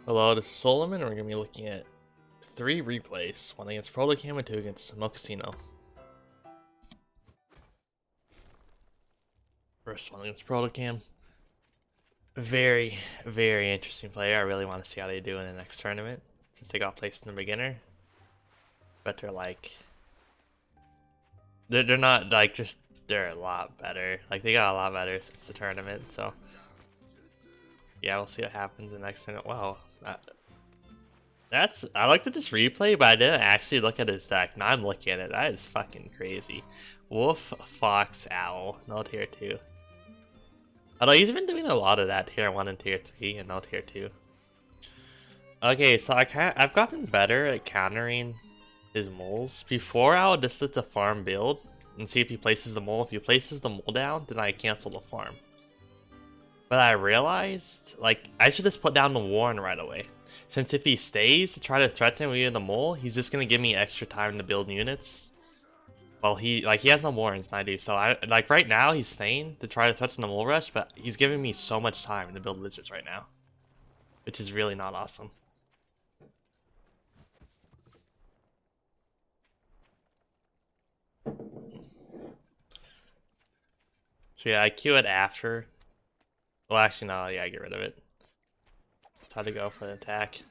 Hello, this is Solomon, and we're going to be looking at 3 replays, one against Protocam and 2 against Mocaccino. First one against Protocam. Very interesting player. I really want to see how they do in the next tournament, since they got placed in the beginner. But they're like... They're not, like, just... They're a lot better. Like, they got a lot better since the tournament, so... Yeah, we'll see what happens in the next tournament. Wow. I like to just replay, but I didn't actually look at his deck. Now I'm looking at it. That is fucking crazy. Wolf, Fox, Owl. No tier 2. Although he's been doing a lot of that tier 1 and tier 3 and no tier 2. Okay, so I've gotten better at countering his moles. Before, I would just let the farm build and see if he places the mole. If he places the mole down, then I cancel the farm. But I realized, like, I should just put down the Warren right away. Since if he stays to try to threaten me with the mole, he's just gonna give me extra time to build units. Well, he has no Warrens and I do, so right now he's staying to try to threaten the mole rush, but he's giving me so much time to build lizards right now. Which is really not awesome. So yeah, I queue it after. Well, actually, no, yeah, I get rid of it. Try to go for the attack.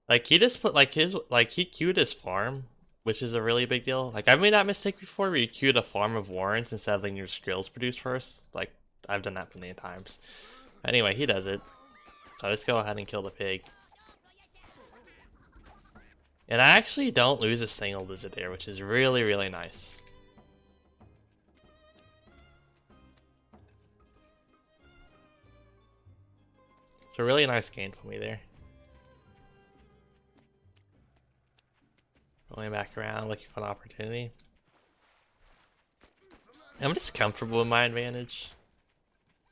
Like, he just put, like, he queued his farm, which is a really big deal. Like, I've made that mistake before, where you queued a farm of Warrens instead of letting your skills produce first. Like, I've done that plenty of times. Anyway, he does it. So let's go ahead and kill the pig. And I actually don't lose a single lizard there, which is really nice. It's a really nice game for me there. Going back around, looking for an opportunity. I'm just comfortable with my advantage.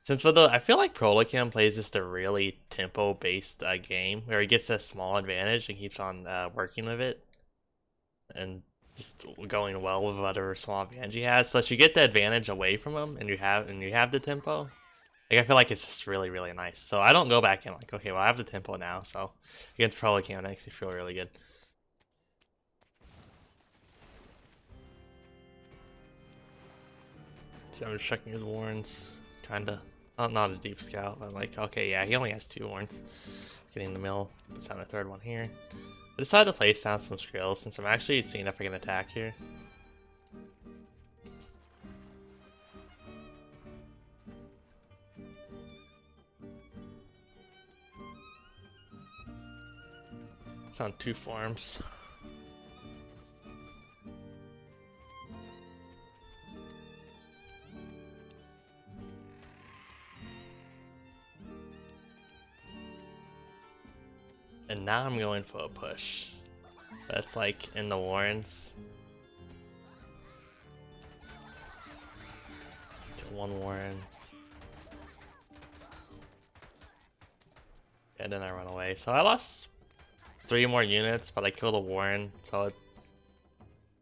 Since I feel like Prolocam plays just a really tempo-based game, where he gets a small advantage and keeps on working with it. And just going well with whatever small advantage he has. So if you get the advantage away from him, and you have the tempo, like, I feel like it's just really nice. So I don't go back in like, okay, well, I have the tempo now, so against Prolocam, it makes me feel really good. So I'm just checking his warrens, kinda. Not a deep scout, but like, okay, yeah, he only has 2 warrens. Getting in the middle, puts down a 3rd one here. I decided to place down some skrills since I'm actually seeing if I can attack here. It's on 2 farms. And now I'm going for a push. That's like in the Warrens. Kill 1 Warren. And then I run away. So I lost 3 more units, but I killed a Warren. So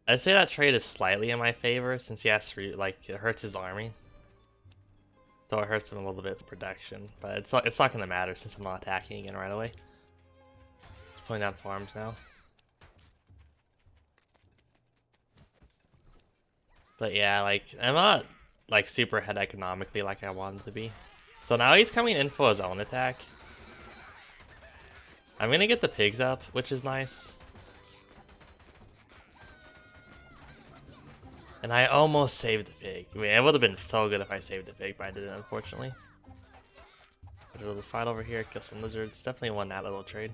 I'd say that trade is slightly in my favor since he has to, like, it hurts his army. So it hurts him a little bit of production. But it's not going to matter since I'm not attacking again right away. Pulling down farms now. But yeah, like, I'm not like super ahead economically like I wanted to be. So now he's coming in for his own attack. I'm gonna get the pigs up, which is nice. And I almost saved the pig. I mean, it would have been so good if I saved the pig, but I didn't, unfortunately. Put a little fight over here, kill some lizards. Definitely won that little trade.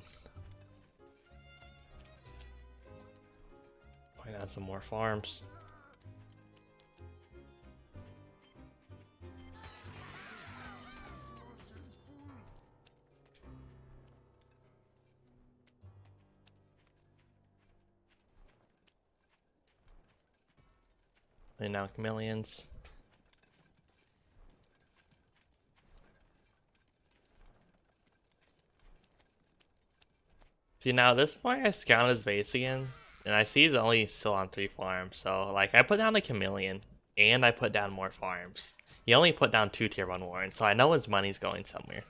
Point out some more farms. And now chameleons. See, now at this point I scout his base again. And I see he's only still on 3 farms, so like I put down a chameleon and I put down more farms. He only put down 2 tier 1 warrants, so I know his money's going somewhere.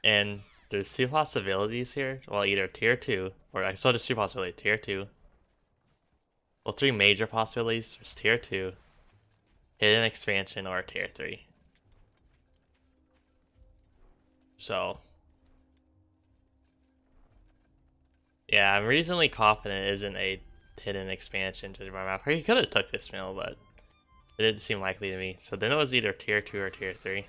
And there's two possibilities here. Well, either tier 2, or I saw just two possibilities. Tier 2. Well, three major possibilities. There's tier 2, hidden expansion, or tier 3. So, yeah, I'm reasonably confident it isn't a hidden expansion to my map. He could have took this mill, but it didn't seem likely to me. So then it was either tier 2 or tier 3.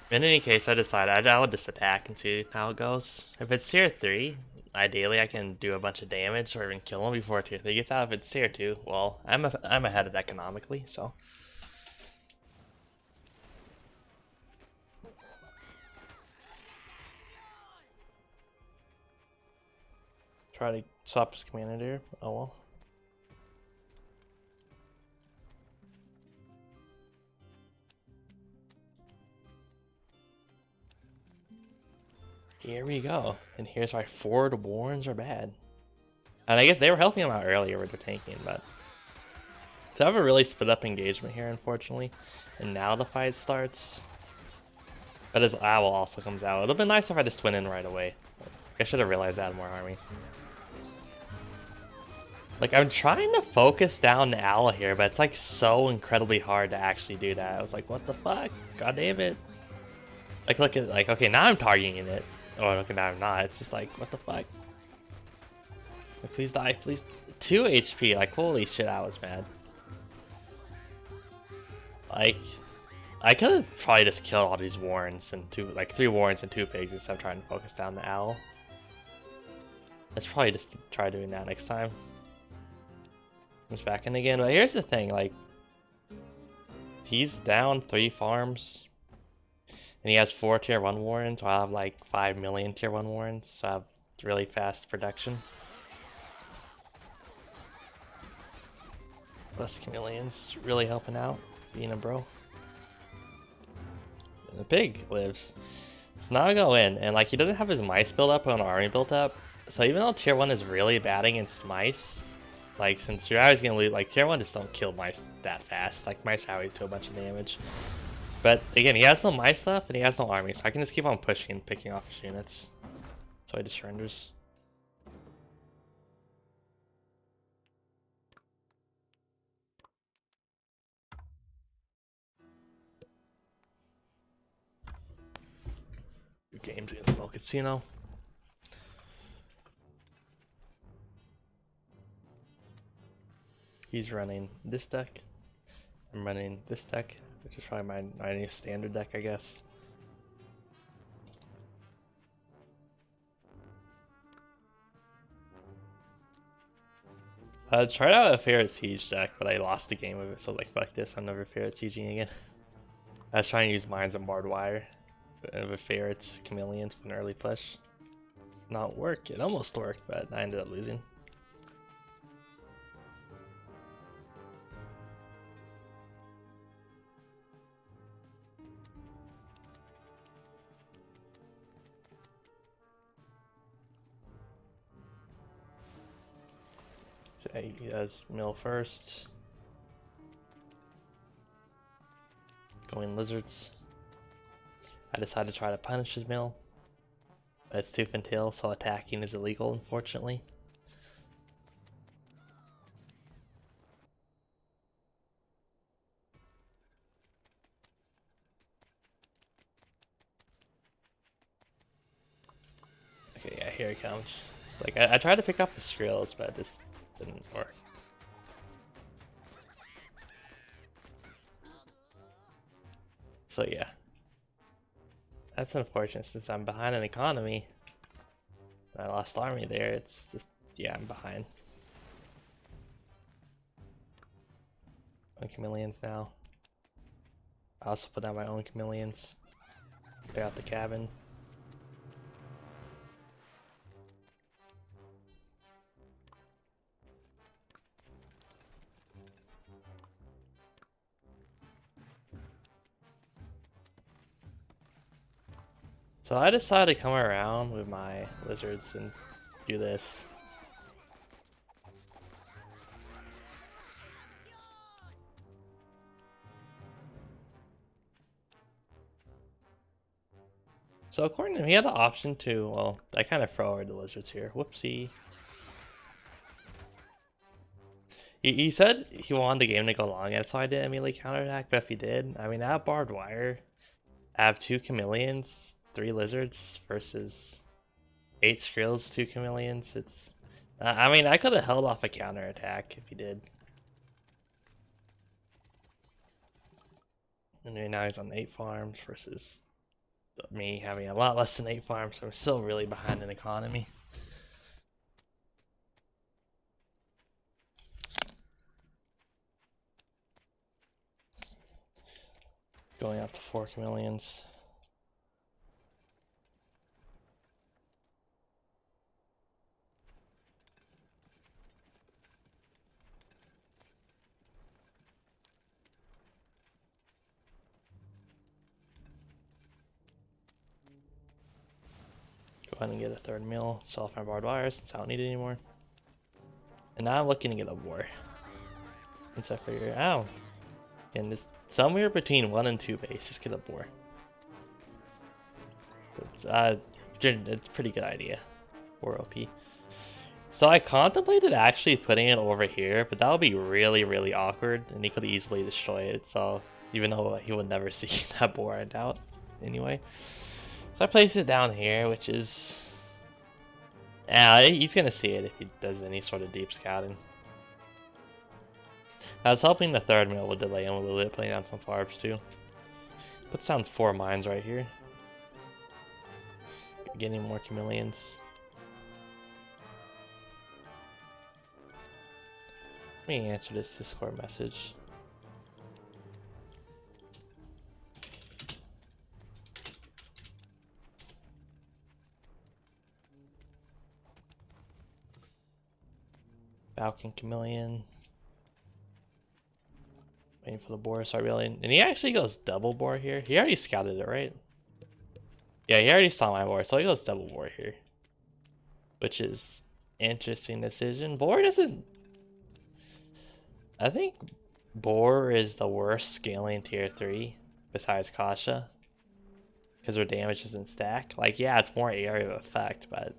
In any case, I decided I would just attack and see how it goes. If it's tier 3, ideally I can do a bunch of damage or even kill him before tier 3 gets out. If it's tier 2, well, I'm ahead of economically, so. Try to stop his commander here. Oh well. Here we go. And here's why forward warns are bad. And I guess they were helping him out earlier with the tanking, but to have a really split up engagement here, unfortunately. And now the fight starts. But his owl also comes out. It would have been nice if I just went in right away. I should have realized I had more army. Like, I'm trying to focus down the owl here, but it's like so incredibly hard to actually do that. I was like, what the fuck? God damn it. Like, look at, like, okay, now I'm targeting it. Oh, okay, now I'm not. It's just like, what the fuck? Like, please die, please. 2 HP, like, holy shit, I was mad. Like, I could have probably just killed all these warrens and 3 warrens and 2 pigs instead of trying to focus down the owl. Let's probably just try doing that next time. Comes back in again, but here's the thing, like, he's down 3 farms, and he has 4 tier 1 warrens, while I have like 5 million tier 1 warrens, so I have really fast production. Plus chameleons really helping out, being a bro. And the pig lives. So now I go in, and like, he doesn't have his mice built up or an army built up, so even though tier 1 is really bad against mice, like, since you're always gonna lose, like, tier 1 just don't kill mice that fast. Like, mice always do a bunch of damage. But again, he has no mice left and he has no army, so I can just keep on pushing and picking off his units. So he just surrenders. Two games against Mocaccino. He's running this deck. I'm running this deck, which is probably my new standard deck, I guess. I tried out a Ferret Siege deck, but I lost the game of it, so I was like, fuck this, I'm never Ferret Sieging again. I was trying to use Mines and Barbed Wire with Ferrets, Chameleons for an early push. Not work, it almost worked, but I ended up losing. Okay, he does mill first. Going lizards. I decided to try to punish his mill. But it's tooth and tail, so attacking is illegal, unfortunately. Okay, yeah, here he comes. It's like I tried to pick up the skrills, but this didn't work. So yeah, that's unfortunate since I'm behind in economy. I lost army there. It's just, yeah, I'm behind. On chameleons now. I also put down my own chameleons. Clear out the cabin. So I decided to come around with my lizards and do this. So according to him, he had the option to, well, I kind of throw over the lizards here. Whoopsie. He said he wanted the game to go long, and so I didn't immediately counterattack, but if he did, I mean, I have barbed wire. I have 2 chameleons, 3 lizards versus 8 skrills, 2 chameleons. It's, I mean, I could have held off a counterattack if he did. And right now he's on 8 farms versus me having a lot less than 8 farms, so I'm still really behind in economy. Going up to 4 chameleons. Go ahead and get a 3rd mill, sell off my barbed wire since I don't need it anymore. And now I'm looking to get a boar. Once I figure it out. And it's somewhere between 1 and 2 base, just get a boar. It's a pretty good idea. 4 OP. So I contemplated actually putting it over here, but that would be really, really awkward, and he could easily destroy it. So even though he would never see that boar, I doubt. Anyway, so I placed it down here, which is, yeah, he's gonna see it if he does any sort of deep scouting. I was hoping the 3rd mill would delay him a little bit, playing down some farms too. Puts down 4 mines right here. Getting more chameleons. Let me answer this Discord message. Falcon chameleon. Waiting for the boar to start building. And he actually goes double boar here. He already scouted it, right? Yeah, he already saw my boar, so he goes double boar here. Which is interesting decision. Boar doesn't... I think boar is the worst scaling tier 3 besides Kasha. Because their damage doesn't stack. Like, yeah, it's more area of effect, but...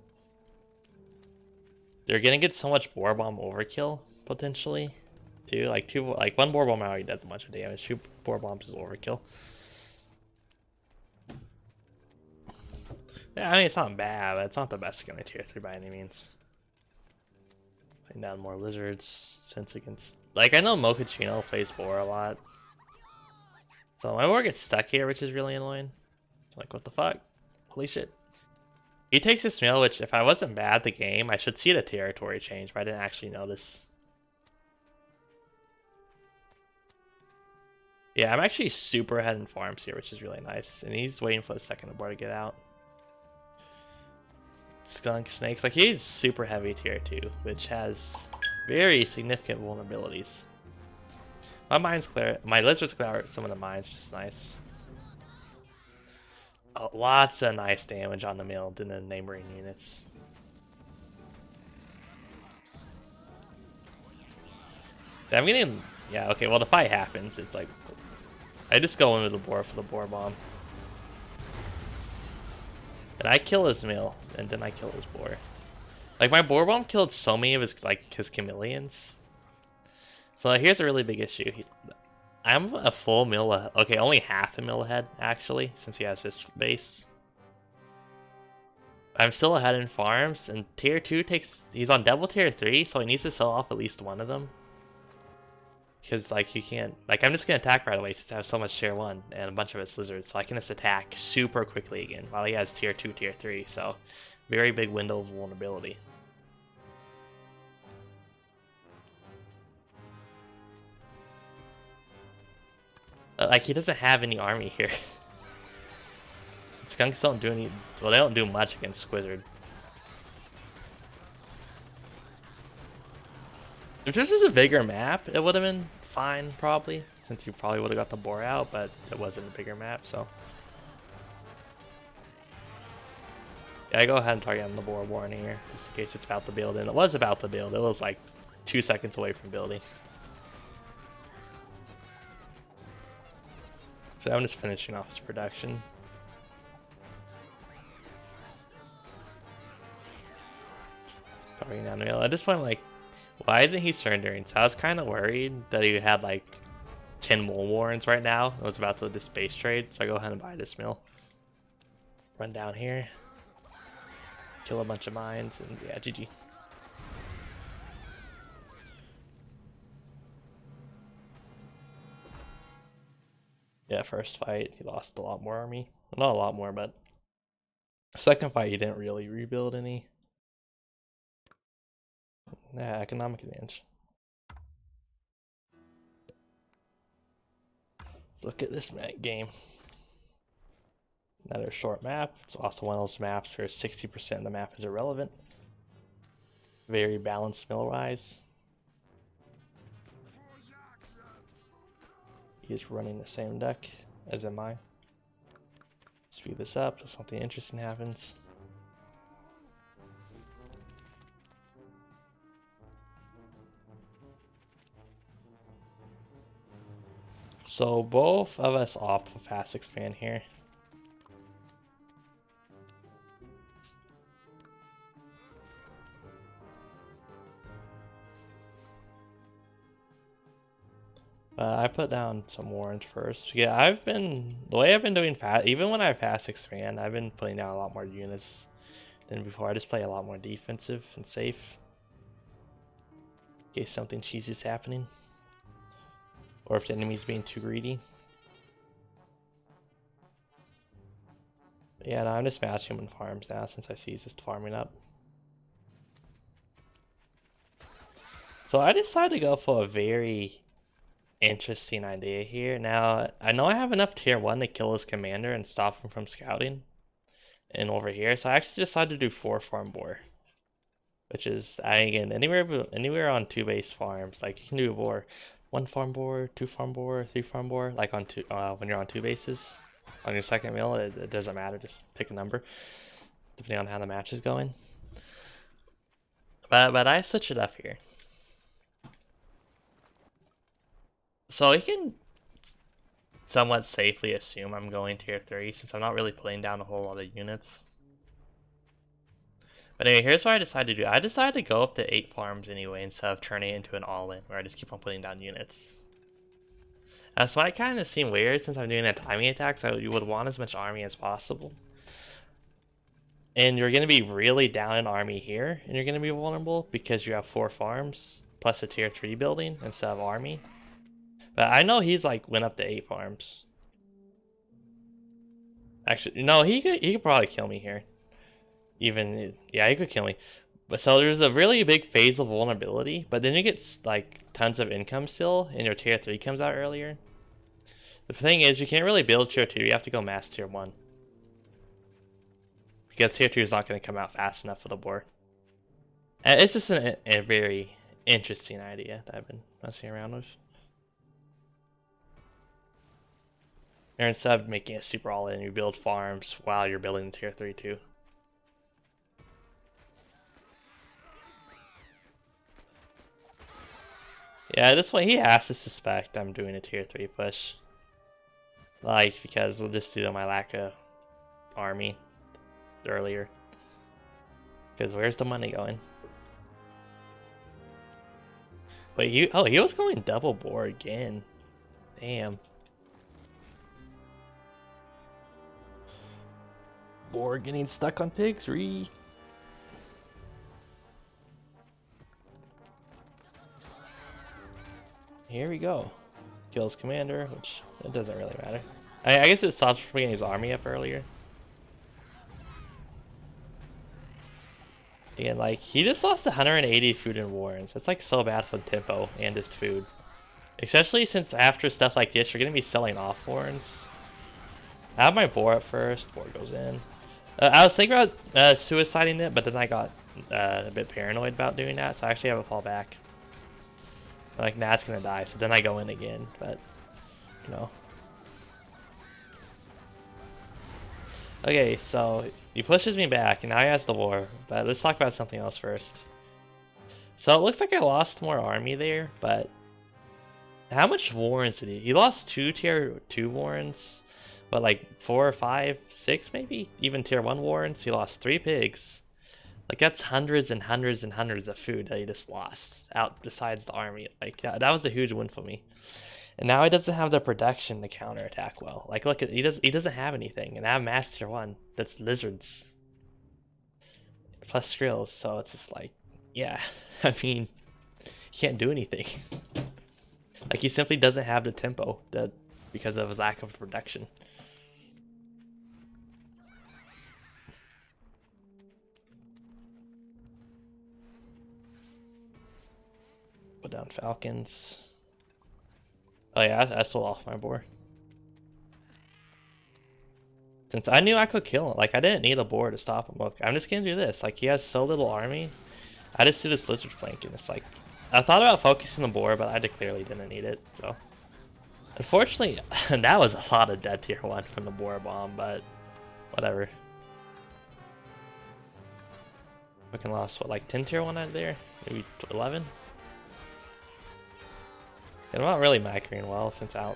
They're gonna get so much boar bomb overkill, potentially. Too. Like 1 boar bomb already does a bunch of damage. 2 boar bombs is overkill. Yeah, I mean, it's not bad, but it's not the best scaling tier 3 by any means. Putting down more lizards, since against... Like, I know Mocaccino plays boar a lot. So my boar gets stuck here, which is really annoying. Like, what the fuck? Holy shit. He takes this mill, which if I wasn't bad at the game, I should see the territory change, but I didn't actually notice. Yeah, I'm actually super ahead in farms here, which is really nice. And he's waiting for the 2nd boar to get out. Skunk snakes, like he's super heavy tier 2, which has very significant vulnerabilities. My mines clear, my lizards clear out some of the mines, which is nice. Oh, lots of nice damage on the mill and the neighboring units. I'm getting, yeah, okay, well the fight happens, it's like, I just go into the boar for the boar bomb. And I kill his mill, and then I kill his boar. Like, my boar bomb killed so many of his chameleons. So here's a really big issue. I'm a full mill ahead. Okay, only half a mill ahead, actually, since he has this base. I'm still ahead in farms, and tier 2 he's on double tier 3, so he needs to sell off at least one of them. Because, like, you can't... Like, I'm just going to attack right away since I have so much tier 1 and a bunch of its lizards. So I can just attack super quickly again while he has tier 2, tier 3. So, very big window of vulnerability. Like, he doesn't have any army here. Skunks don't do any... Well, they don't do much against Squizzard. If this was a bigger map, it would have been fine, probably. Since you probably would have got the boar out, but it wasn't a bigger map, so... Yeah, I go ahead and target on the boar warning here, just in case it's about to build. And it was about to build. It was like 2 seconds away from building. So I'm just finishing off his production. bringing down the mill. At this point, I'm like, why isn't he surrendering? So I was kind of worried that he had like 10 more warrants right now. I was about to do this base trade, so I go ahead and buy this mill. Run down here, kill a bunch of mines, and yeah, GG. Yeah, first fight, he lost a lot more army. Well, not a lot more, but second fight, he didn't really rebuild any. Yeah, economic advantage. Let's look at this game. Another short map. It's also one of those maps where 60% of the map is irrelevant. Very balanced mill-wise. He's running the same deck as am I. Speed this up so something interesting happens. So both of us opt for fast expand here. I put down some warrants first. Yeah, the way I've been doing fast, even when I fast expand, I've been putting down a lot more units than before. I just play a lot more defensive and safe in case something cheesy is happening, or if the enemy's being too greedy. But yeah, no, I'm just matching him in farms now since I see he's just farming up. So I decided to go for a very interesting idea here. Now, I know I have enough tier 1 to kill his commander and stop him from scouting and over here, so I actually decided to do 4 farm boar, which is, again, anywhere on 2 base farms. Like, you can do a boar 1 farm boar, 2 farm boar, 3 farm boar, like on when you're on 2 bases. On your second mill, it doesn't matter, just pick a number depending on how the match is going. But I switch it up here. So you can somewhat safely assume I'm going tier 3 since I'm not really putting down a whole lot of units. But anyway, here's what I decided to do. I decided to go up to 8 farms anyway instead of turning it into an all-in where I just keep on putting down units. This might kind of seem weird since I'm doing a timing attack, so you would want as much army as possible. And you're going to be really down in army here, and you're going to be vulnerable because you have 4 farms plus a tier 3 building instead of army. But I know he's like went up to 8 farms. Actually, no, he could probably kill me here. Even, yeah, he could kill me. But so there's a really big phase of vulnerability, but then you get like tons of income still, and your tier 3 comes out earlier. The thing is, you can't really build tier 2, you have to go mass tier 1. Because tier 2 is not going to come out fast enough for the board. And it's just a very interesting idea that I've been messing around with. Or instead of making it super all in, you build farms while you're building tier 3 too. Yeah, this way he has to suspect I'm doing a tier 3 push. Like, because just due to my lack of army earlier. Because where's the money going? Wait, he was going double boar again. Damn. Boar getting stuck on pig 3. Here we go. Kills commander, which it doesn't really matter. I guess it stops from getting his army up earlier. And like he just lost 180 food and warrants. That's like so bad for the tempo and his food. Especially since after stuff like this, you're gonna be selling off warrants. I have my boar up first. Boar goes in. I was thinking about suiciding it, but then I got a bit paranoid about doing that, so I actually have a fall back. Like, nah, it's gonna die, so then I go in again, but, you know. Okay, so he pushes me back, and now he has the war, but let's talk about something else first. So it looks like I lost more army there, but how much warrants did he? He lost 2 tier 2 warrants. But like 4 or 5, 6 maybe? Even tier 1 warrants. He lost 3 pigs. Like that's hundreds and hundreds and hundreds of food that he just lost out besides the army. Like that was a huge win for me. And now he doesn't have the protection to counterattack well. Like look at he doesn't have anything. And I have Master 1 that's lizards plus skrills, so it's just like, yeah, I mean, he can't do anything. Like he simply doesn't have the tempo that because of his lack of protection. Put down falcons. Oh yeah, I sold off my boar. Since I knew I could kill him, like I didn't need a boar to stop him. Look, I'm just gonna do this. Like he has so little army. I just do this lizard flank and it's like, I thought about focusing the boar, but I clearly didn't need it, so. Unfortunately, that was a lot of dead tier 1 from the boar bomb, but whatever. Fucking lost, what, like 10 tier 1 out there? Maybe 11? I'm not really macroing well since I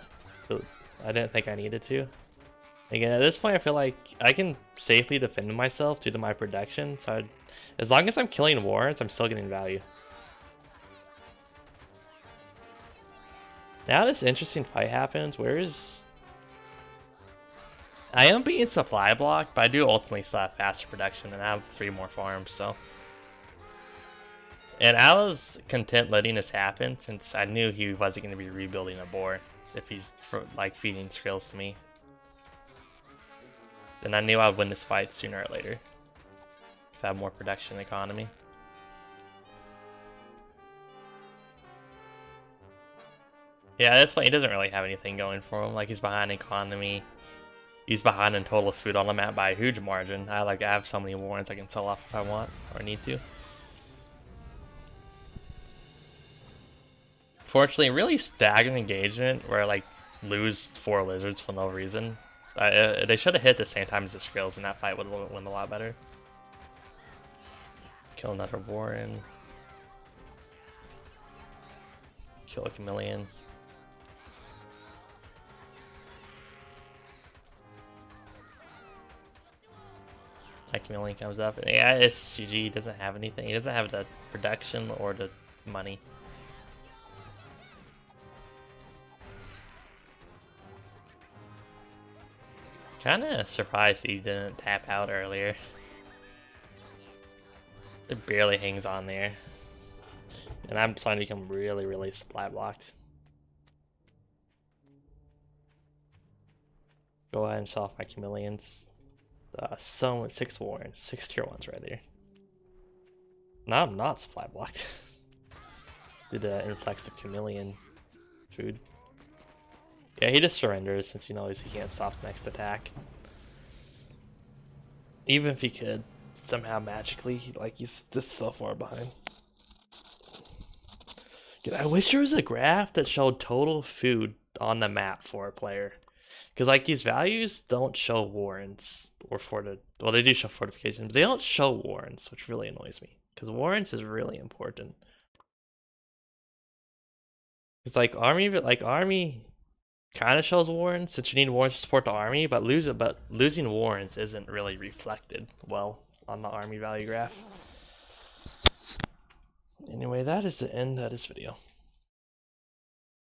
didn't think I needed to. Again, at this point, I feel like I can safely defend myself due to my protection. So as long as I'm killing wards, I'm still getting value. Now this interesting fight happens. I am being supply blocked, but I do ultimately still have faster production, and I have 3 more farms, so. And I was content letting this happen since I knew he wasn't going to be rebuilding a boar if he's like feeding skrills to me. Then I knew I'd win this fight sooner or later because I have more production economy. Yeah, that's why he doesn't really have anything going for him. Like he's behind economy. He's behind in total food on the map by a huge margin. I have so many warrants I can sell off if I want or need to. Fortunately, really stagnant engagement where I like lose 4 lizards for no reason. They should have hit the same time as the skrills, and that fight would have went a lot better. Kill another Warren. Kill a chameleon. My chameleon comes up, and yeah, it's GG. He doesn't have anything. He doesn't have the production or the money. Kinda surprised he didn't tap out earlier. It barely hangs on there. And I'm starting to become really, really supply blocked. Go ahead and sell off my chameleons. So 6 warrants, 6 tier 1s right there. Now I'm not supply blocked. Did influx of chameleon food. Yeah, he just surrenders since he knows he can't stop the next attack. Even if he could, somehow magically, he's just so far behind. I wish there was a graph that showed total food on the map for a player. Because these values don't show warrants or well, they do show fortifications, but they don't show warrants, which really annoys me. Because warrants is really important. It's army kind of shows warrants since you need warrants to support the army, but losing warrants isn't really reflected well on the army value graph. Anyway, that is the end of this video.